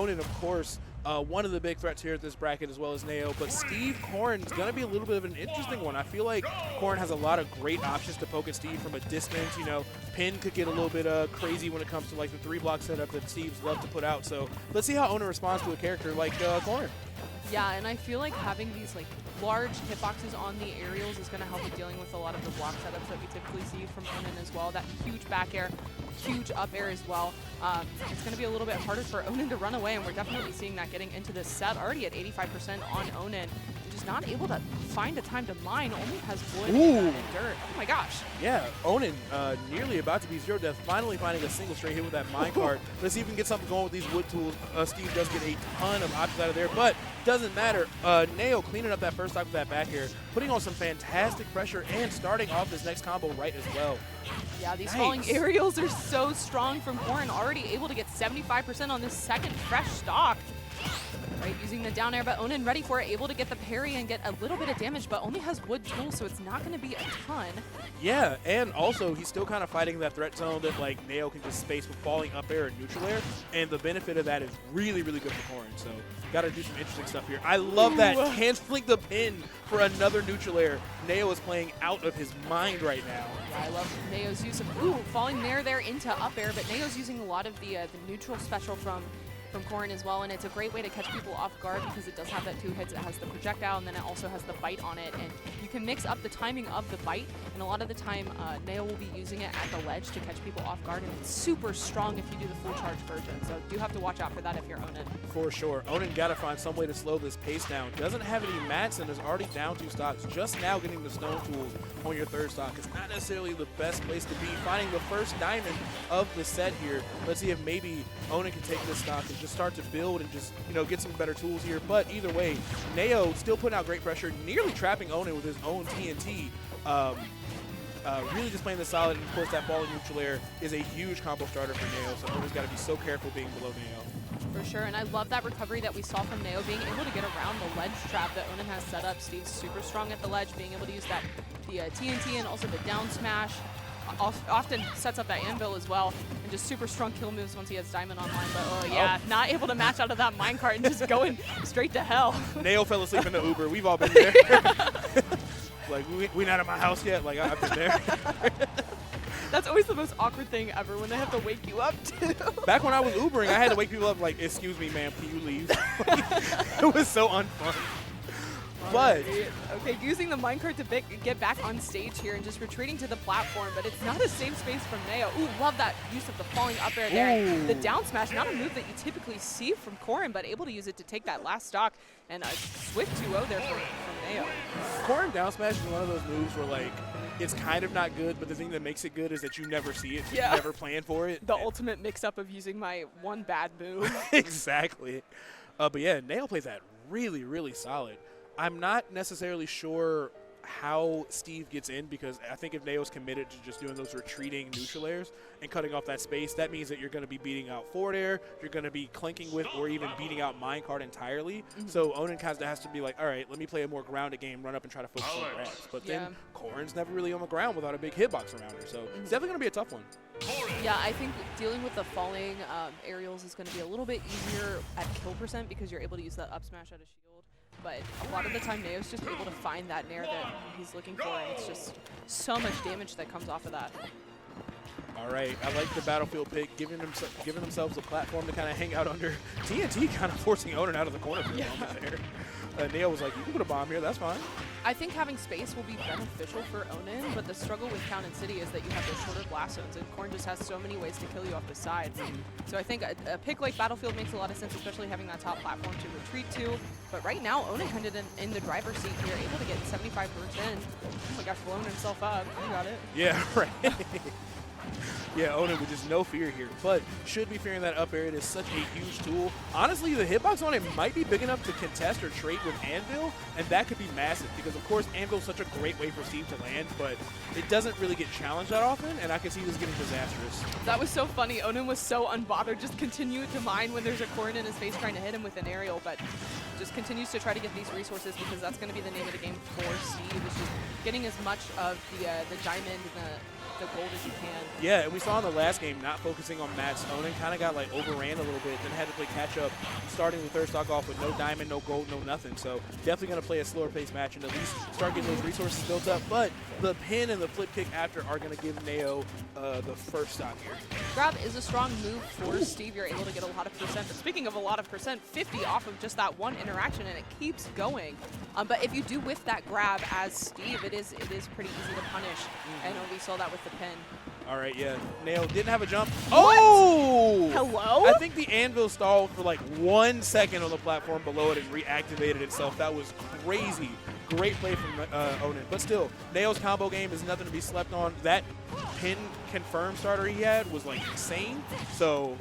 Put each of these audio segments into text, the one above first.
Onin, of course, one of the big threats here at this bracket, as well as Nao. But Steve Corrin's going to be a little bit of an interesting one. I feel like Corrin has a lot of great options to poke at Steve from a distance. You know, Pin could get a little bit crazy when it comes to like the 3-block setup that Steve's love to put out. So let's see how Onin responds to a character like Corrin. Yeah, and I feel like having these like large hitboxes on the aerials is going to help with dealing with a lot of the block setups that we typically see from Onin as well. That huge back air, huge up air as well. It's going to be a little bit harder for Onin to run away, and we're definitely seeing that getting into this set already at 85% on Onin. Just not able to find a time to mine, only has wood and dirt. Oh my gosh. Yeah, Onin nearly about to be 0 death, finally finding a single straight hit with that minecart. Let's see if we can get something going with these wood tools. Steve does get a ton of options out of there, but doesn't matter. Nao cleaning up that first stock with that back air, putting on some fantastic pressure and starting off this next combo right as well. Yeah, these falling aerials are so strong from Corrin, already able to get 75% on this second fresh stock. Right, using the down air, but Onin ready for it, able to get the parry and get a little bit of damage, but only has wood tools, so it's not going to be a ton. Yeah, and also he's still kind of fighting that threat zone that like Nao can just space with falling up air and neutral air, and the benefit of that is really, really good for Corrin. So got to do some interesting stuff here. I love that canceling the pin for another neutral air. Nao is playing out of his mind right now. Yeah, I love Nao's use of falling there into up air, but Nao's using a lot of the neutral special from Corrin as well, and it's a great way to catch people off guard because it does have that 2 hits. It has the projectile, and then it also has the bite on it, and you can mix up the timing of the bite, and a lot of the time Nao will be using it at the ledge to catch people off guard, and it's super strong if you do the full charge version, so do have to watch out for that if you're Onin. For sure. Onin got to find some way to slow this pace down. Doesn't have any mats and is already down 2 stocks. Just now getting the stone tools on your 3rd stock is not necessarily the best place to be. Finding the first diamond of the set here. Let's see if maybe Onin can take this stock and just start to build and just, you know, get some better tools here. But either way, Nao still putting out great pressure, nearly trapping Onin with his own TNT. Really just playing the solid, and of course that falling neutral air is a huge combo starter for Nao, so Onin's got to be so careful being below Nao. For sure, and I love that recovery that we saw from Nao, being able to get around the ledge trap that Onin has set up. Steve's super strong at the ledge, being able to use the TNT and also the down smash. Often sets up that anvil as well, and just super strong kill moves once he has diamond online, but not able to match out of that minecart and just going straight to hell. Nao fell asleep in the Uber. We've all been there. Like, we not at my house yet. Like, I've been there. That's always the most awkward thing ever, when they have to wake you up, too. Back when I was Ubering, I had to wake people up like, excuse me, ma'am, can you leave? It was so unfun. But okay, using the minecart to get back on stage here and just retreating to the platform, but it's not a safe space from Nao. Ooh, love that use of the falling up air there. The down smash, not a move that you typically see from Corrin, but able to use it to take that last stock, and a swift 2-0 there from Nao. Corrin down smash is one of those moves where like it's kind of not good, but the thing that makes it good is that you never see it. You never plan for it. The ultimate mix-up of using my one bad move. Exactly. But yeah, Nao plays that really, really solid. I'm not necessarily sure how Steve gets in, because I think if Nao's committed to just doing those retreating neutral airs and cutting off that space, that means that you're going to be beating out forward air, you're going to be clinking with or even beating out minecart entirely. So Onin kind of has to be like, all right, let me play a more grounded game, run up and try to focus on grabs. But then Corrin's never really on the ground without a big hitbox around her, so it's definitely going to be a tough one. Yeah, I think dealing with the falling aerials is going to be a little bit easier at kill percent because you're able to use that up smash out of shield. But a lot of the time, Nao's just able to find that nair that he's looking for, and it's just so much damage that comes off of that. All right, I like the battlefield pick, giving themselves a platform to kind of hang out under. TNT kind of forcing Onin out of the corner for a moment there. Nao was like, you can put a bomb here, that's fine. I think having space will be beneficial for Onin, but the struggle with Town and City is that you have those shorter blast zones, and Corrin just has so many ways to kill you off the side. So I think a pick like Battlefield makes a lot of sense, especially having that top platform to retreat to. But right now, Onin kind of in the driver's seat here, able to get 75%. Oh my gosh, blowing himself up. You got it. Yeah, right. Yeah, Onin with just no fear here, but should be fearing that up air. It is such a huge tool. Honestly, the hitbox on it might be big enough to contest or trade with Anvil, and that could be massive because, of course, Anvil is such a great way for Steve to land, but it doesn't really get challenged that often, and I can see this getting disastrous. That was so funny. Onin was so unbothered, just continued to mine when there's a Corrin in his face trying to hit him with an aerial, but just continues to try to get these resources because that's going to be the name of the game for Steve, is just getting as much of the diamond and the gold as you can. Yeah, and we saw in the last game, not focusing on mats, Onin kind of got like overran a little bit, then had to play catch up, starting the third stock off with no diamond, no gold, no nothing. So definitely going to play a slower paced match and at least start getting those resources built up. But the pin and the flip kick after are going to give Nao the first stock here. Grab is a strong move for Steve. You're able to get a lot of percent. But speaking of a lot of percent, 50 off of just that one interaction, and it keeps going. But if you do whiff that grab as Steve, it is pretty easy to punish. And we saw that with the pin. All right, yeah. Nao didn't have a jump. What? Oh! Hello? I think the anvil stalled for like 1 second on the platform below it and reactivated itself. That was crazy. Great play from Onin. But still, Nao's combo game is nothing to be slept on. That pin confirmed starter he had was like insane. So,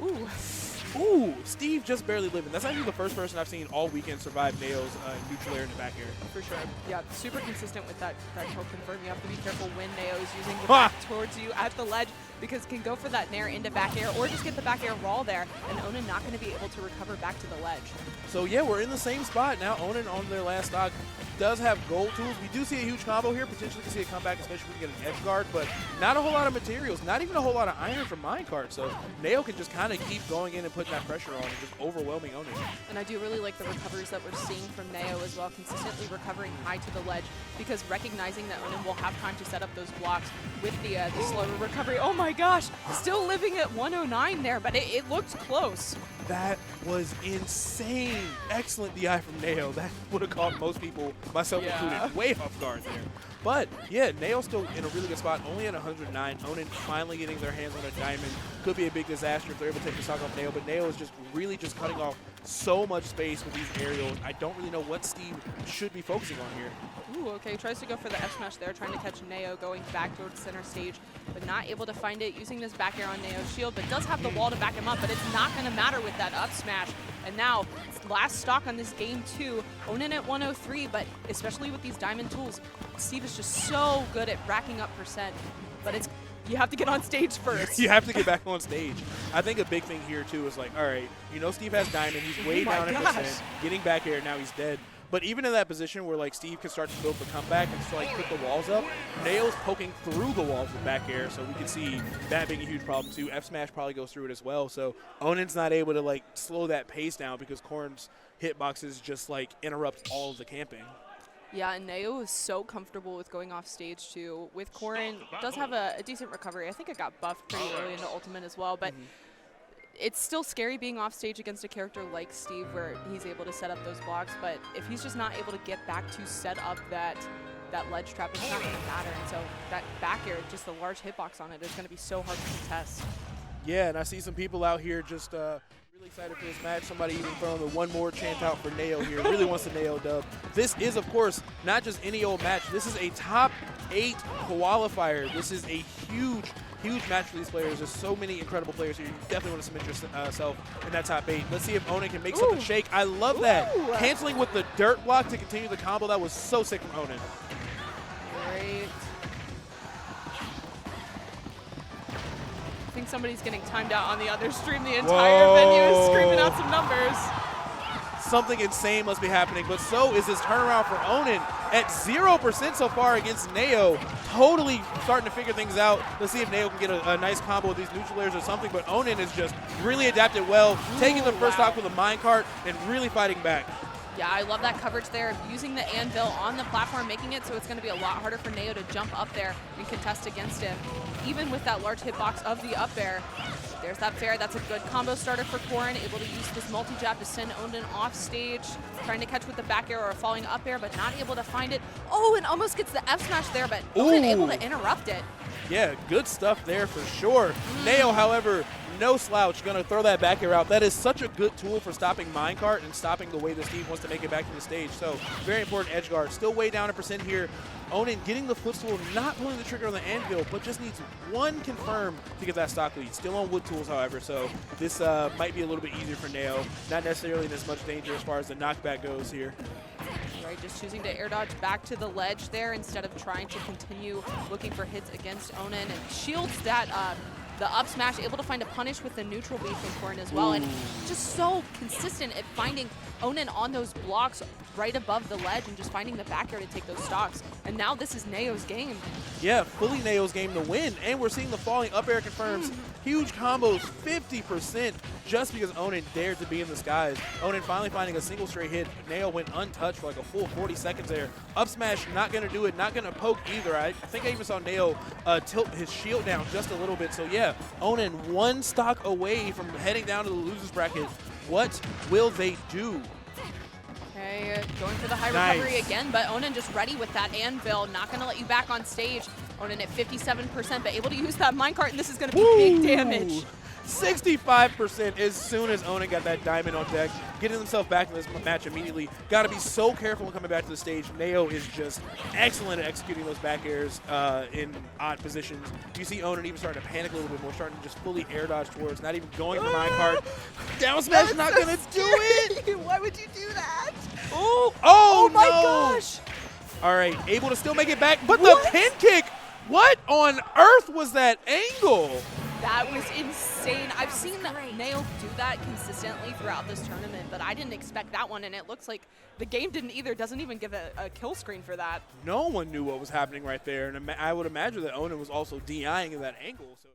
ooh, Steve just barely living. That's actually the first person I've seen all weekend survive Nao's neutral air in the back air. For sure. Yeah, super consistent with that kill confirm. You have to be careful when Nao is using the back towards you at the ledge, because it can go for that nair into back air or just get the back air raw there, and Onin not going to be able to recover back to the ledge. So yeah, we're in the same spot now. Onin on their last stock does have gold tools. We do see a huge combo here. Potentially can see a comeback, especially if we can get an edge guard, but not a whole lot of materials, not even a whole lot of iron from minecart. So Nao can just kind of keep going in and putting that pressure on and just overwhelming Onin. And I do really like the recoveries that we're seeing from Nao as well, consistently recovering high to the ledge, because recognizing that Onin will have time to set up those blocks with the slower recovery. Oh my gosh, still living at 109 there, but it looked close. That was insane. Excellent DI from Nao. That would have caught most people, myself included, way off guard there. But yeah, Nao's still in a really good spot, only at 109. Onin finally getting their hands on a diamond. Could be a big disaster if they're able to take the stock off Nao, but Nao is just really just cutting off so much space with these aerials. I don't really know what Steve should be focusing on here. Ooh, okay, tries to go for the F smash there, trying to catch Nao going back towards center stage, but not able to find it, using this back air on Nao's shield, but does have the wall to back him up, but it's not going to matter with that up smash. And now, last stock on this game too, Onin at 103, but especially with these diamond tools, Steve is just so good at racking up percent, but you have to get on stage first. You have to get back on stage. I think a big thing here too is like, all right, you know Steve has diamond, he's way down at percent, getting back air, now he's dead. But even in that position where like Steve can start to build the comeback and like put the walls up, Nao's poking through the walls with back air, so we can see that being a huge problem too. F smash probably goes through it as well. So Onin's not able to like slow that pace down because Corrin's hitboxes just like interrupt all of the camping. Yeah, and Nao is so comfortable with going off stage too. With Corrin, does have a decent recovery. I think it got buffed pretty early into Ultimate as well, but it's still scary being off stage against a character like Steve where he's able to set up those blocks, but if he's just not able to get back to set up that ledge trap, it's not going to matter. And so that back air, just the large hitbox on it, is going to be so hard to contest. Yeah, and I see some people out here just really excited for this match. Somebody even throwing the one more chant out for Nao here. Really wants the Nao dub. This is, of course, not just any old match. This is a top 8 qualifier. This is a huge match for these players. There's so many incredible players here. You definitely want to submit yourself in that top 8. Let's see if Onin can make something shake. I love that. Canceling with the dirt block to continue the combo. That was so sick from Onin. Great. I think somebody's getting timed out on the other stream. The entire venue is screaming out some numbers. Something insane must be happening, but so is this turnaround for Onin at 0% so far against Nao. Totally starting to figure things out. Let's see if Nao can get a nice combo with these neutral layers or something, but Onin is just really adapted well, taking the first stock with a minecart and really fighting back. Yeah, I love that coverage there, using the anvil on the platform, making it so it's going to be a lot harder for Nao to jump up there and contest against him. Even with that large hitbox of the up air, there's that fair. That's a good combo starter for Corrin, able to use this multi-jab to send Onin off stage, trying to catch with the back air or a falling up air, but not able to find it. Oh, and almost gets the F smash there, but Onin able to interrupt it. Yeah, good stuff there for sure. Nao, however, no slouch, going to throw that back air out. That is such a good tool for stopping minecart and stopping the way that Steve wants to make it back to the stage. So very important edge guard. Still way down a percent here. Onin getting the footstool, not pulling the trigger on the anvil, but just needs one confirm to get that stock lead. Still on wood tools, however, so this might be a little bit easier for Nao. Not necessarily in as much danger as far as the knockback goes here. Right, just choosing to air dodge back to the ledge there instead of trying to continue looking for hits against Onin, and shields that the up smash, able to find a punish with the neutral beat from Corrin as well. And just so consistent at finding Onin on those blocks right above the ledge and just finding the back air to take those stocks. And now this is Neo's game. Yeah, fully Neo's game to win. And we're seeing the falling up air confirms. Huge combos, 50%, just because Onin dared to be in the skies. Onin finally finding a single straight hit. Neo went untouched for like a full 40 seconds there. Up smash, not going to do it, not going to poke either. I think I even saw Neo tilt his shield down just a little bit. So yeah, Onin one stock away from heading down to the losers bracket. What will they do? Okay, going for the high recovery again, but Onin just ready with that anvil, not going to let you back on stage. Onin at 57%, but able to use that minecart, and this is going to be big damage. 65% as soon as Onin got that diamond on deck, getting himself back in this match immediately. Got to be so careful when coming back to the stage. Neo is just excellent at executing those back airs in odd positions. You see Onin even starting to panic a little bit more, starting to just fully air dodge towards, not even going for minecart. Down smash, not going to do it! Why would you do that? Oh my no. gosh! All right, able to still make it back, but the pin kick! What on earth was that angle? That was insane. I've seen Neo do that consistently throughout this tournament, but I didn't expect that one, and it looks like the game didn't either. Doesn't even give a kill screen for that. No one knew what was happening right there, and I would imagine that Onin was also DIing in that angle. So